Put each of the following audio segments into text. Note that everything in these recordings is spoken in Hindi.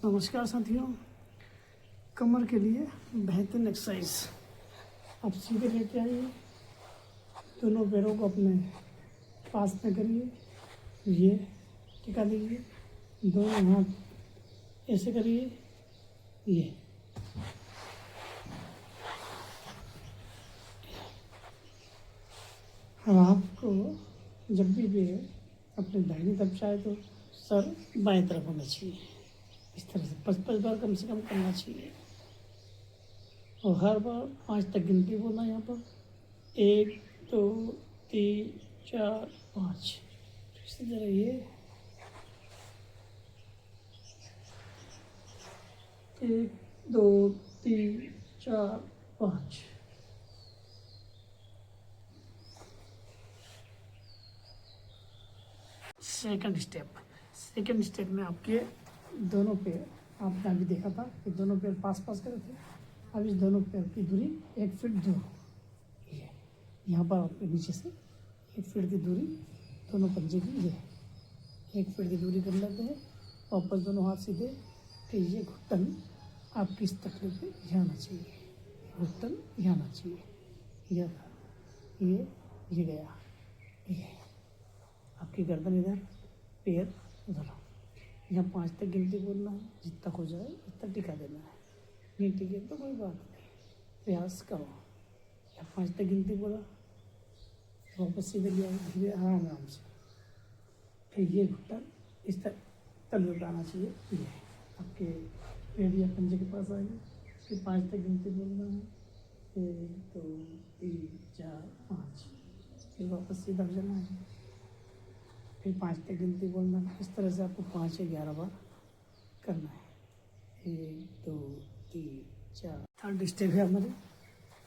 नमस्कार साथियों, कमर के लिए बेहतरीन एक्सरसाइज। आप सीधे लेके आइए, दोनों पैरों को अपने पास में करिए, ये टिका दीजिए, दोनों हाथ ऐसे करिए, ये और आपको जब भी अपने दाहिनी तरफ चाहे तो सर बाएं तरफ होना चाहिए। इस तरह से 5-5 बार कम से कम करना चाहिए और हर बार 5 तक गिनती बोलना। यहाँ पर 1 2 3 4 5। इसी तरह ये 1 2 3 4 5। सेकंड स्टेप में आपके दोनों पैर, आपने अभी देखा था कि दोनों पैर पास पास करे थे। अब इस दोनों पैर की दूरी 1 फीट दूर, ये यहाँ पर आपके नीचे से 1 फीट की दूरी दोनों पंजे की, ये 1 फीट की दूरी कर लेते हैं। वापस दोनों हाथ सीधे, फिर ये घुटन आपकी इस तकलीफ पे यहाँ आना चाहिए, घुटन यहाँ आना चाहिए, ये गया, ये आपकी गर्दन इधर, पैर उधर। यहाँ 5 तक गिनती बोलना है, जितना हो जाए उतना टिका देना है। नहीं टिके तो कोई बात नहीं, प्रयास करो। यहाँ 5 तक गिनती बोला, वापस सीधे लिया, धीरे आराम से। फिर ये घुटन इस तरह तल पे आना चाहिए, ये आपके पेड़ या पंजे के पास आएंगे। फिर 5 तक गिनती बोलना है, 1 2 3 4 5। फिर वापस सीधा हो जाना है, फिर 5 तक गिनती बोलना है। इस तरह से आपको 5 से 11 बार करना है। 1 2 3 4। थर्ड स्टेप है हमारे,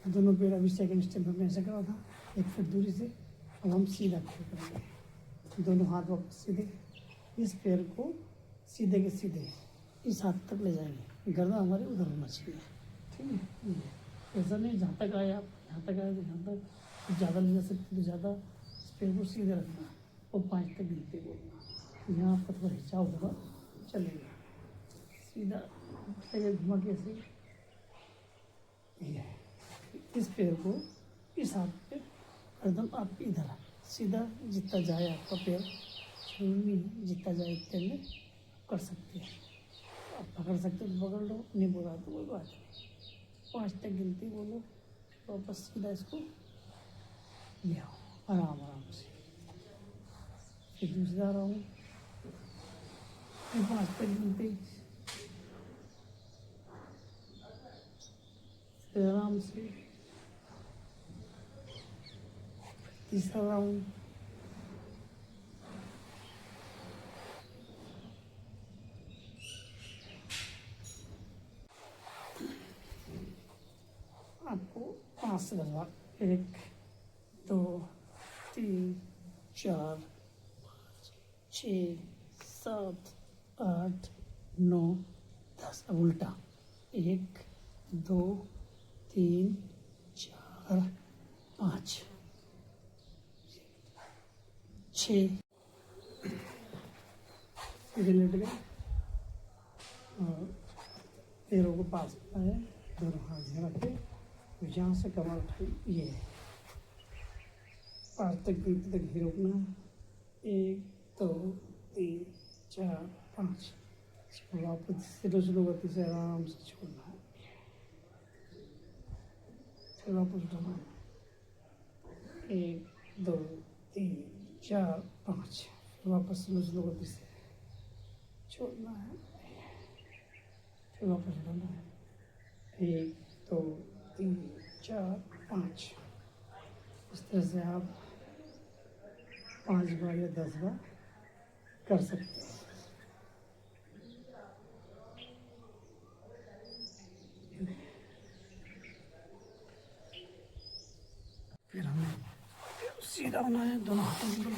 दोनों पैर अभी सेकंड स्टेप हमने ऐसा करा था 1 फीट दूरी से। अब हम सीधा खड़े करेंगे, दोनों हाथ वापस सीधे, इस पैर को सीधे के सीधे इस हाथ तक ले जाएंगे, गर्दन हमारी उधर होना चाहिए, ठीक है। ऐसा नहीं जहाँ तक आए आप, यहाँ तक आए तो यहाँ तक, ज़्यादा ले जा सकते तो ज़्यादा। इस पैर को सीधे रखना और 5 तक गिनती बोलना। यहाँ आपका थोड़ा हिचाव होगा, चलेगा सीधा पैर घुमा के ऐसे, ये इस पैर को इस हाथ पे एकदम आप इधर सीधा, जितना जाए आपका पैर जितना जाए इतने में कर सकते हैं। आप पकड़ सकते तो पकड़ लो, नहीं बोला तो कोई बात नहीं। 5 तक गिनती बोलो, वापस सीधा इसको ले आओ आराम से। फिर दूसरा राउंड, फिर 5 तक गिनती, फिर आराम से तीसरा राउंड, आपको 5 से 10 बार, 1 2 3 4 5 6 7 8 9 10। अब उल्टा, 1 2 3 4 5 6। सीधे लेट गए और पैरों को पास आए, दोनों हाथ यहाँ रखे, यहाँ से कमर उठाई, ये 5 तक गिनती तक ही रोकना है। 1 2 3 4 5। वापस स्लो गति से आराम से छोड़ना है, फिर वापस उठाना है। 1 2 3 4 5। वापस स्लो गति से छोड़ना है, फिर वापस उठाना है। 1 2 3 4 5। इस तरह से आप 5 बार या 10 बार कर सकते हैं। फिर हमें सीधा होना है, दोनों हाथों के बल,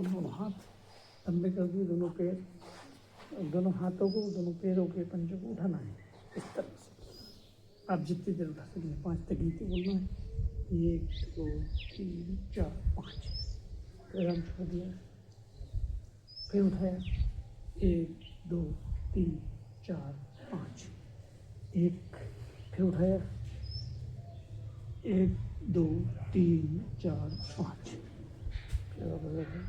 दोनों हाथ लंबे कर दिए, दोनों पैर, दोनों हाथों को, दोनों पैरों के पंजों को उठाना है इस तरह से। आप जितनी देर उठा सकें, 5 तक गिनती बोलना है। 1 2 3 4 5। फिर हम छोड़ दिया, फिर उठाया, 1 2 3 4 5, एक, फिर उठाया, 1 2 3 4 5, फिर वापस रखा,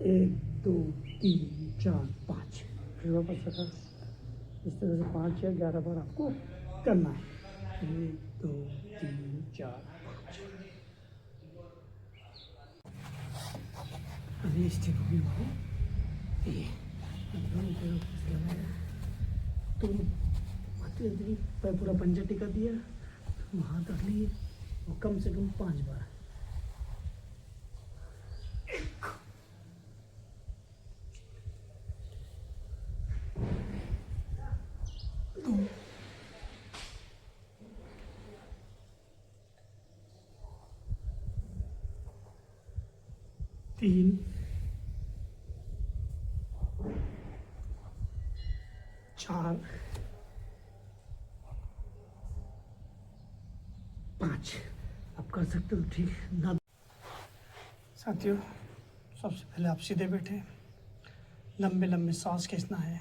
1 2 3 4 5, फिर वापस रखा। इस तरह से 5 या 11 बार आपको करना है। 1 2 3 4 5। अभी स्टेप होगी हमारी ये, तो पैर पूरा पंजा टिका दिया, हाथ रख लिए और कम से कम 5 बार। दो, 3 4 5। आप कर सकते हो, ठीक ना। साथियों, सबसे पहले आप सीधे बैठे, लंबे लंबे सांस खींचना है।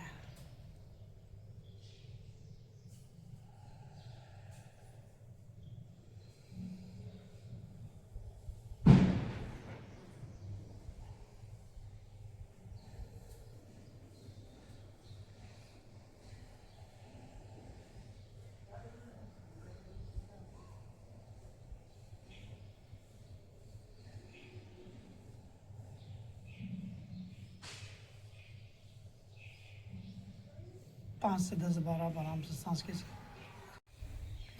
पाँच से 10 बार आप आराम से सांस खींचिए।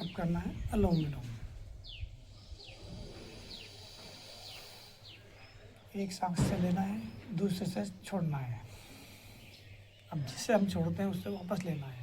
अब करना है अनुलोम विलोम। एक सांस से लेना है, दूसरे से छोड़ना है। अब जिससे हम छोड़ते हैं उससे वापस लेना है।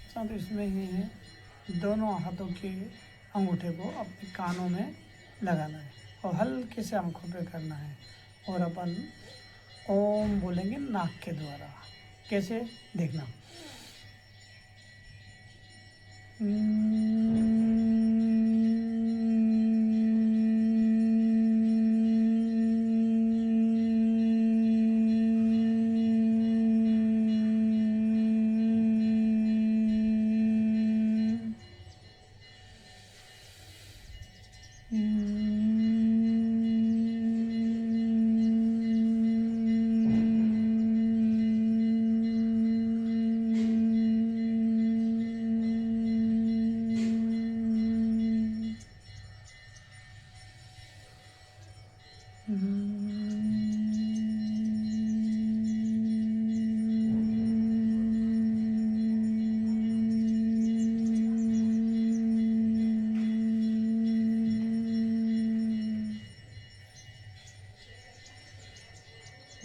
साथ इसमें ही है, दोनों हाथों के अंगूठे को अपने कानों में लगाना है और हल्के से आंखों पे करना है और अपन ओम बोलेंगे नाक के द्वारा। कैसे, देखना।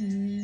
Mm-hmm.